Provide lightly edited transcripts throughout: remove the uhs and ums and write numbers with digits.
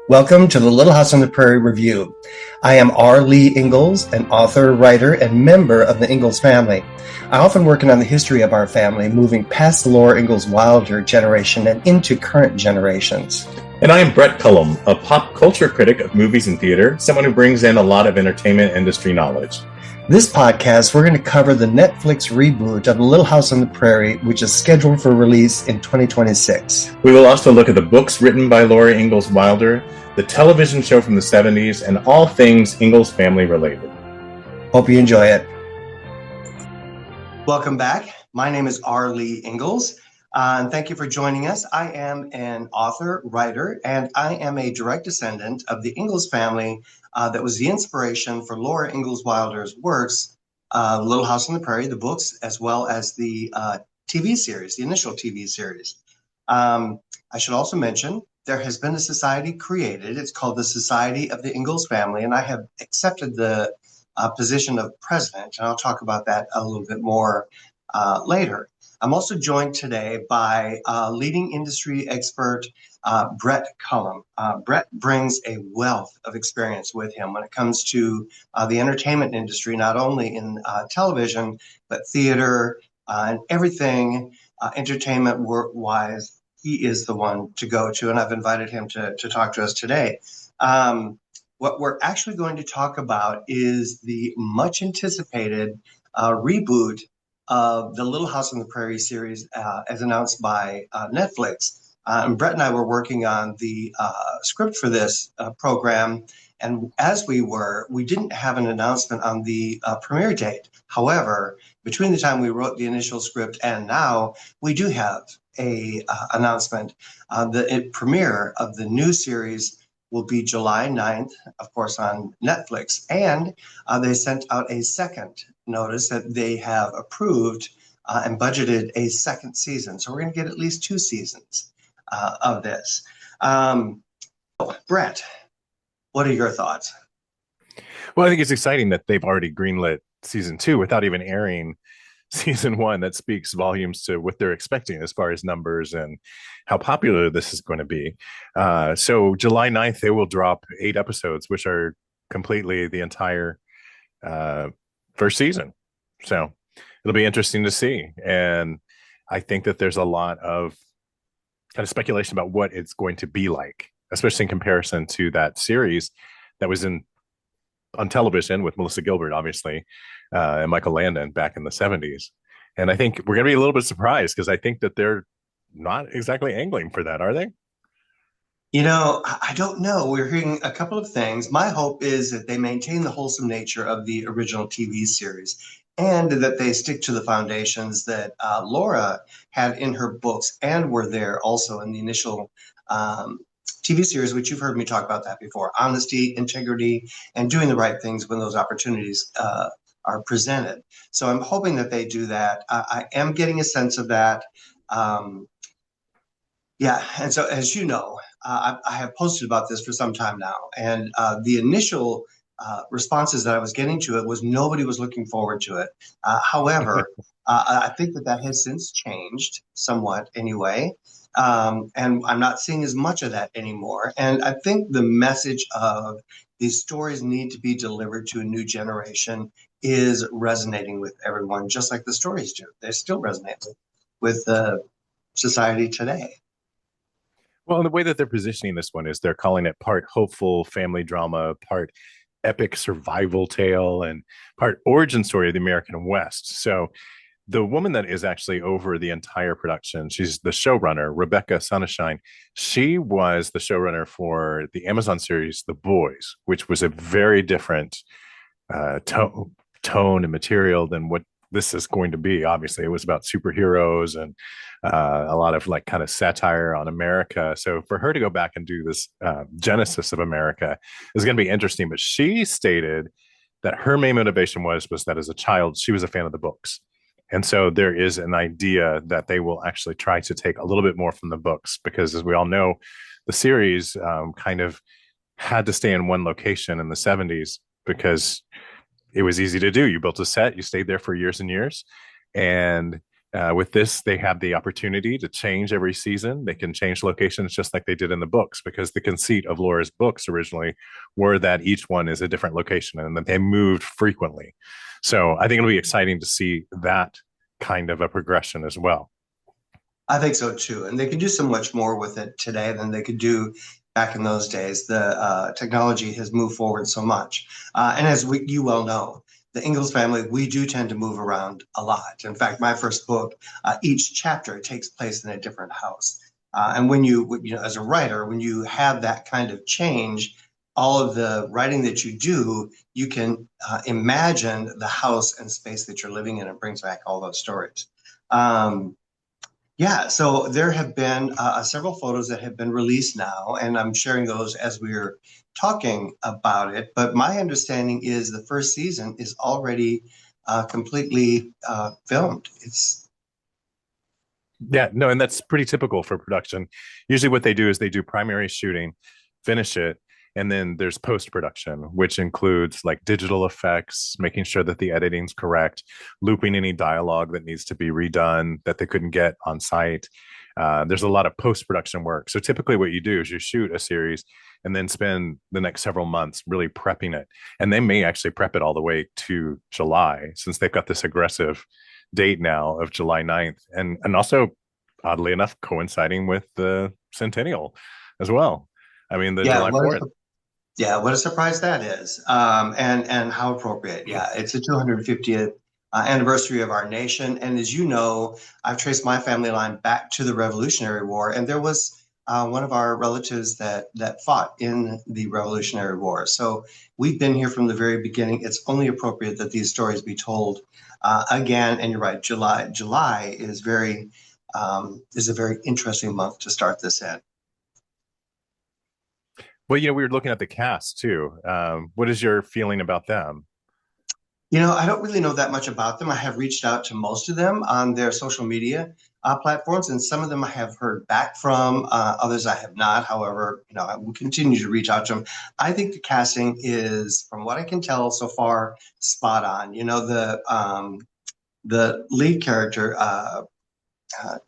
Welcome to the Little House on the Prairie Review. I am R. Lee Ingalls, an author, writer, and member of the Ingalls family. I often work on the history of our family, moving past the Laura Ingalls Wilder generation and into current generations. And I am Brett Cullum, a pop culture critic of movies and theater, someone who brings in a lot of entertainment industry knowledge. This podcast, we're going to cover the Netflix reboot of The Little House on the Prairie, which is scheduled for release in 2026. We will also look at the books written by Laura Ingalls Wilder, the television show from the 70s, and all things Ingalls family related. Hope you enjoy it. Welcome back. My name is R. Lee Ingalls, and thank you for joining us. I am an author, writer, and I am a direct descendant of the Ingalls family that was the inspiration for Laura Ingalls Wilder's works, Little House on the Prairie, the books, as well as the TV series, the initial TV series. I should also mention there has been a society created. It's called the Society of the Ingalls Family, and I have accepted the position of president, and I'll talk about that a little bit more later. I'm also joined today by leading industry expert Brett Cullum. Brett brings a wealth of experience with him when it comes to the entertainment industry, not only in television, but theater and everything entertainment-wise. He is the one to go to, and I've invited him to talk to us today. What we're actually going to talk about is the much anticipated reboot of the Little House on the Prairie series as announced by Netflix. And Brett and I were working on the script for this program. And as we didn't have an announcement on the premiere date. However, between the time we wrote the initial script and now, we do have a announcement. The premiere of the new series will be July 9th, of course, on Netflix. And they sent out a second notice that they have approved and budgeted a second season. So we're going to get at least 2 seasons of this. Brett, what are your thoughts? Well, I think it's exciting that they've already greenlit season 2 without even airing season 1. That speaks volumes to what they're expecting as far as numbers and how popular this is going to be. So July 9th, they will drop 8 episodes, which are completely the entire first season. So it'll be interesting to see. And I think that there's a lot of kind of speculation about what it's going to be like, especially in comparison to that series that was on television with Melissa Gilbert, obviously, and Michael Landon back in the 70s. And I think we're going to be a little bit surprised because I think that they're not exactly angling for that, are they? You know, I don't know. We're hearing a couple of things. My hope is that they maintain the wholesome nature of the original TV series and that they stick to the foundations that Laura had in her books and were there also in the initial TV series, which you've heard me talk about that before: honesty, integrity, and doing the right things when those opportunities are presented. So I'm hoping that they do that. I am getting a sense of that. Yeah, and so as you know, I have posted about this for some time now, and the initial responses that I was getting to it was nobody was looking forward to it. However, I think that has since changed somewhat anyway. And I'm not seeing as much of that anymore. And I think the message of these stories need to be delivered to a new generation is resonating with everyone, just like the stories do. They still resonate with society today. Well, the way that they're positioning this one is they're calling it part hopeful family drama, part epic survival tale, and part origin story of the American West. So the woman that is actually over the entire production, she's the showrunner, Rebecca Sonenshine. She was the showrunner for the Amazon series The Boys, which was a very different tone and material than what this is going to be. Obviously, it was about superheroes and a lot of like kind of satire on America. So for her to go back and do this genesis of America is going to be interesting. But she stated that her main motivation was that as a child, she was a fan of the books. And so there is an idea that they will actually try to take a little bit more from the books, because as we all know, the series kind of had to stay in one location in the 70s because it was easy to do. You built a set, you stayed there for years and years, and With this, they have the opportunity to change every season. They can change locations just like they did in the books, because the conceit of Laura's books originally were that each one is a different location and that they moved frequently. So I think it'll be exciting to see that kind of a progression as well. I think so too. And they could do so much more with it today than they could do back in those days. The technology has moved forward so much. And as you well know, the Ingalls family, we do tend to move around a lot. In fact, my first book, each chapter takes place in a different house. And as a writer, when you have that kind of change, all of the writing that you do, you can imagine the house and space that you're living in. It brings back all those stories. Um, yeah, so there have been several photos that have been released now, and I'm sharing those as we're talking about it. But my understanding is the first season is already completely filmed. It's Yeah, no, and that's pretty typical for production. Usually, what they do is they do primary shooting, finish it, and then there's post production, which includes like digital effects, making sure that the editing's correct, looping any dialogue that needs to be redone that they couldn't get on site. There's a lot of post production work. So typically, what you do is you shoot a series and then spend the next several months really prepping it. And they may actually prep it all the way to July, since they've got this aggressive date now of July 9th, and also oddly enough coinciding with the centennial as well. I mean, the yeah, July 4th. what a surprise that is, and how appropriate. Yeah, it's the 250th anniversary of our nation, and as you know, I've traced my family line back to the Revolutionary War, and there was one of our relatives that fought in the Revolutionary War. So we've been here from the very beginning. It's only appropriate that these stories be told again. And you're right, July is a very interesting month to start this in. Well, we were looking at the cast too. What is your feeling about them? I don't really know that much about them. I have reached out to most of them on their social media platforms, and some of them I have heard back from. Others I have not. However, I will continue to reach out to them. I think the casting is, from what I can tell so far, spot on. The lead character,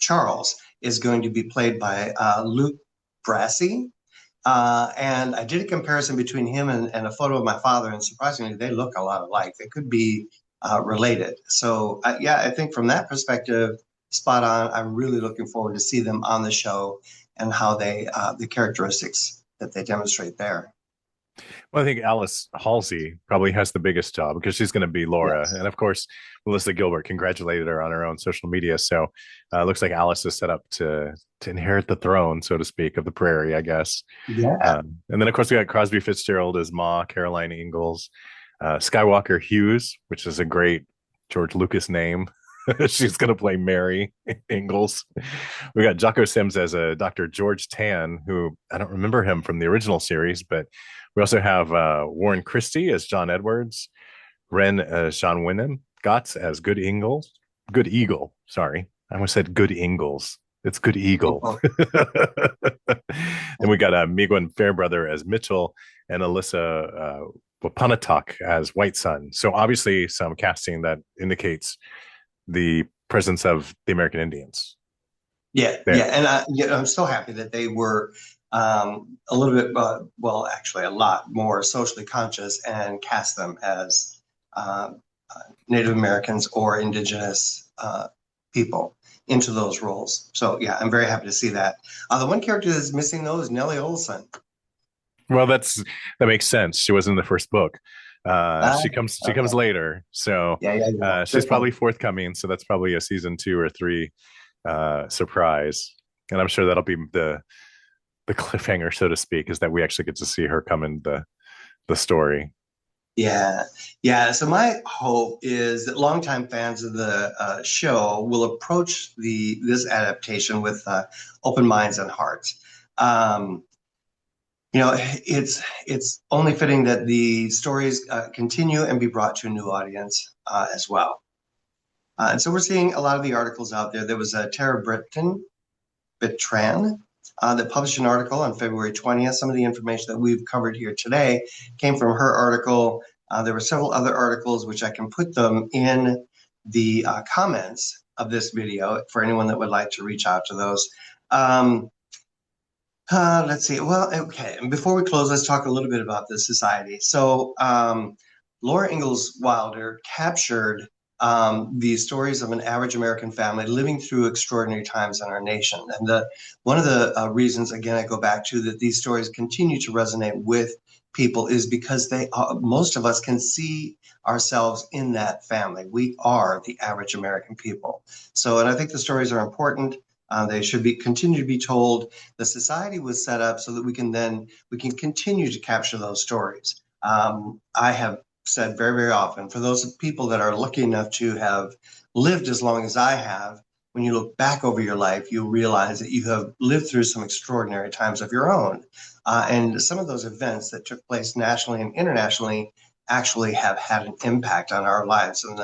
Charles, is going to be played by Luke Brasi. And I did a comparison between him and a photo of my father, and surprisingly, they look a lot alike. They could be related. So, yeah, I think from that perspective, spot on. I'm really looking forward to see them on the show and how the characteristics that they demonstrate there. Well, I think Alice Halsey probably has the biggest job because she's going to be Laura. Yes. And of course, Melissa Gilbert congratulated her on her own social media. So looks like Alice is set up to inherit the throne, so to speak, of the Prairie, I guess. Yeah. And then, of course, we got Crosby Fitzgerald as Ma, Caroline Ingalls, Skywalker Hughes, which is a great George Lucas name. She's going to play Mary Ingalls. We got Jocko Sims as a Dr. George Tan, who I don't remember him from the original series, but we also have Warren Christie as John Edwards, Ren as Sean Wyndham, Gotts as Good Ingalls, Good Eagle. Sorry, I almost said Good Ingalls. It's Good Eagle. And we got Miguel Fairbrother as Mitchell and Alyssa Wapunatak as White Sun. So obviously some casting that indicates the presence of the American Indians. Yeah, there. yeah, and I'm so happy that they were a little bit, well, actually, a lot more socially conscious and cast them as Native Americans or Indigenous people into those roles. So, yeah, I'm very happy to see that. The one character that's missing though is Nellie Olson. Well, that makes sense. She was in the first book. She comes Okay. later, so Yeah. she's probably forthcoming. So that's probably a season 2 or 3 surprise, and I'm sure that'll be the cliffhanger, so to speak, is that we actually get to see her come in the story. Yeah. So my hope is that longtime fans of the show will approach this adaptation with open minds and hearts. It's only fitting that the stories continue and be brought to a new audience as well. And so we're seeing a lot of the articles out there. There was Tara Bitran that published an article on February 20th. Some of the information that we've covered here today came from her article. There were several other articles, which I can put them in the comments of this video for anyone that would like to reach out to those. Um, let's see. Well, okay. And before we close, let's talk a little bit about the society. So, Laura Ingalls Wilder captured the stories of an average American family living through extraordinary times in our nation. And one of the reasons, again, I go back to that these stories continue to resonate with people is because most of us can see ourselves in that family. We are the average American people. So, and I think the stories are important. They should continue to be told. The society was set up so that we can continue to capture those stories. I have said very, very often, for those people that are lucky enough to have lived as long as I have, when you look back over your life, you realize that you have lived through some extraordinary times of your own. And some of those events that took place nationally and internationally actually have had an impact on our lives. And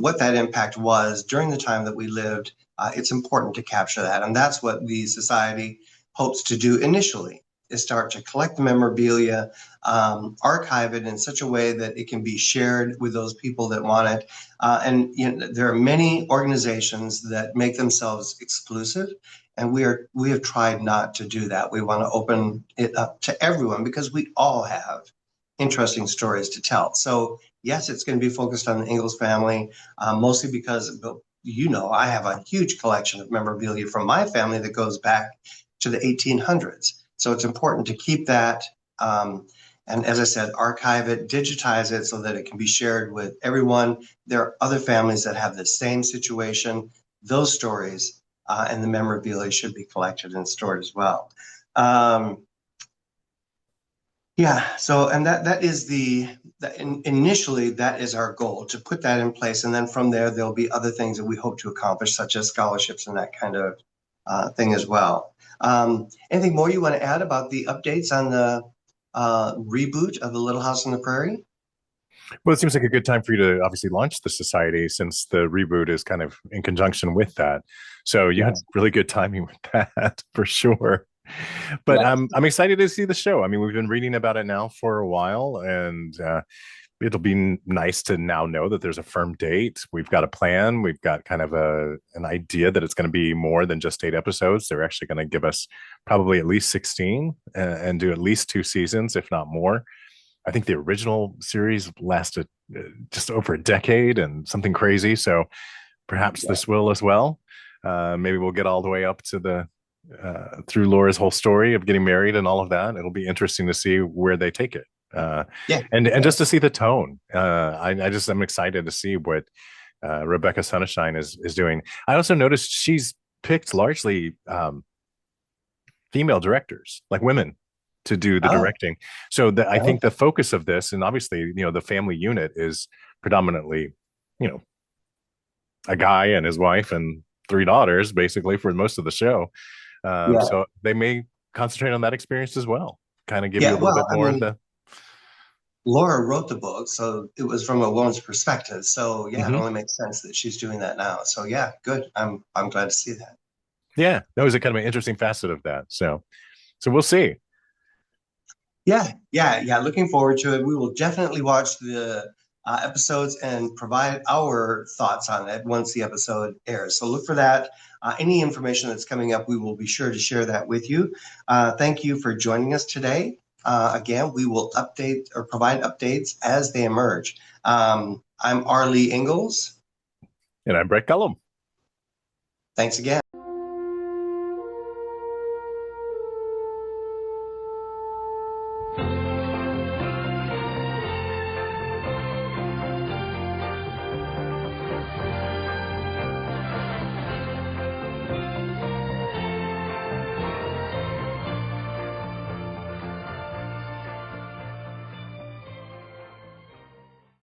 what that impact was during the time that we lived, it's important to capture that. And that's what the society hopes to do initially, is start to collect the memorabilia, archive it in such a way that it can be shared with those people that want it. And there are many organizations that make themselves exclusive, and we have tried not to do that. We want to open it up to everyone because we all have interesting stories to tell. So yes, it's going to be focused on the Ingalls family, mostly because I have a huge collection of memorabilia from my family that goes back to the 1800s. So it's important to keep that, and as I said, archive it, digitize it so that it can be shared with everyone. There are other families that have the same situation. Those stories and the memorabilia should be collected and stored as well. So, and that is initially that is our goal, to put that in place. And then from there'll be other things that we hope to accomplish, such as scholarships and that kind of thing as well. Anything more you want to add about the updates on the reboot of the Little House on the Prairie? Well, it seems like a good time for you to obviously launch the society, since the reboot is kind of in conjunction with that. So you had really good timing with that for sure. But I'm excited to see the show. I mean, we've been reading about it now for a while, and it'll be nice to now know that there's a firm date. We've got a plan. We've got kind of an idea that it's going to be more than just 8 episodes. They're actually going to give us probably at least 16 and do at least 2 seasons, if not more. I think the original series lasted just over a decade and something crazy. So perhaps this will as well. Maybe we'll get all the way up to through Laura's whole story of getting married and all of that. It'll be interesting to see where they take it. And just to see the tone. I'm excited to see what Rebecca Sunshine is doing. I also noticed she's picked largely female directors, like women, to do the directing. So I think the focus of this, and obviously, the family unit is predominantly, a guy and his wife and 3 daughters, basically, for most of the show. So they may concentrate on that experience as well. Kind of give you a little bit more of the. Laura wrote the book, so it was from a woman's perspective. So it only makes sense that she's doing that now. So good. I'm glad to see that. Yeah, that was a kind of an interesting facet of that. So we'll see. Yeah. Looking forward to it. We will definitely watch the episodes and provide our thoughts on it once the episode airs. So look for that. Any information that's coming up, we will be sure to share that with you. Thank you for joining us today. Again, we will update or provide updates as they emerge. I'm Arlie Ingalls. And I'm Brett Cullum. Thanks again.